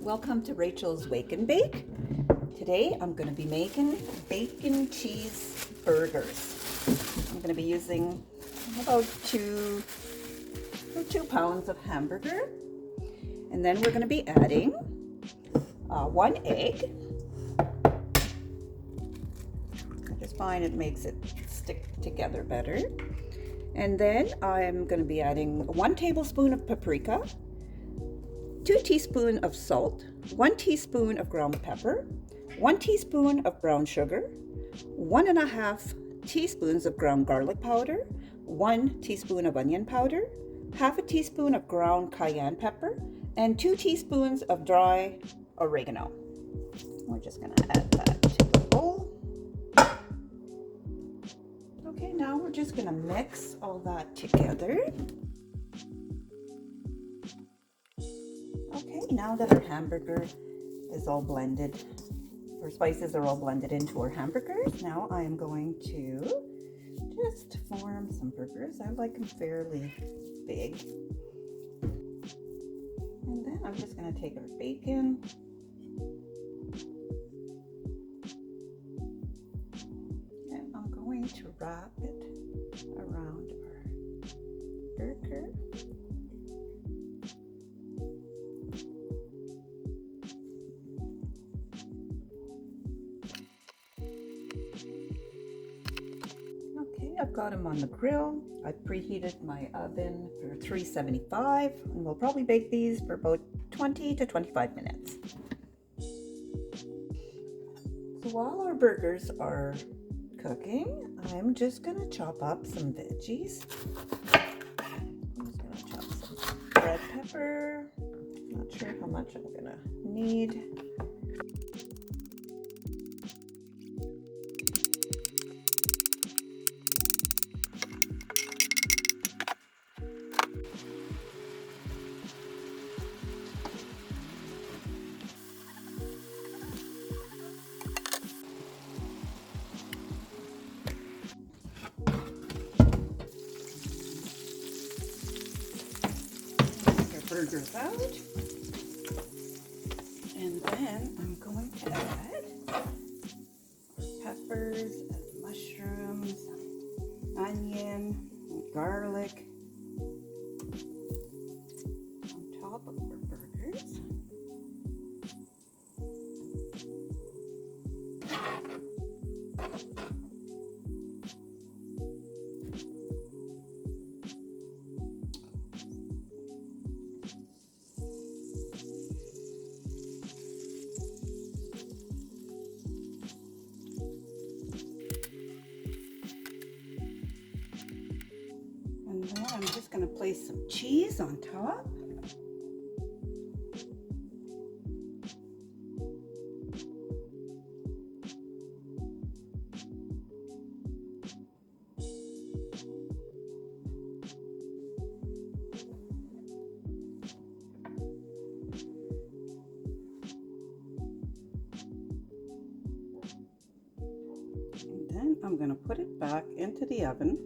Welcome to Rachel's Wake and Bake. Today I'm going to be making bacon cheese burgers. I'm going to be using about two pounds of hamburger, and then we're going to be adding 1 egg. I just find it makes it stick together better. And then I'm going to be adding 1 tablespoon of paprika, 2 teaspoons of salt, 1 teaspoon of ground pepper, 1 teaspoon of brown sugar, 1.5 teaspoons of ground garlic powder, 1 teaspoon of onion powder, half a teaspoon of ground cayenne pepper, and 2 teaspoons of dry oregano. We're just going to add that to the bowl. Okay, now we're just going to mix all that together. Okay, now that our hamburger is all blended, our spices are all blended into our hamburgers, now I am going to just form some burgers. I like them fairly big. And then I'm just going to take our bacon. And I'm going to wrap it around our burger. I've got them on the grill. I've preheated my oven for 375, and we'll probably bake these for about 20 to 25 minutes. So while our burgers are cooking, I'm just going to chop up some veggies. I'm just going to chop some red pepper. Not sure how much I'm going to need. Burgers out, and then I'm going to add peppers and mushrooms, onion, and garlic on top of our burgers. And then I'm just going to place some cheese on top. And then I'm going to put it back into the oven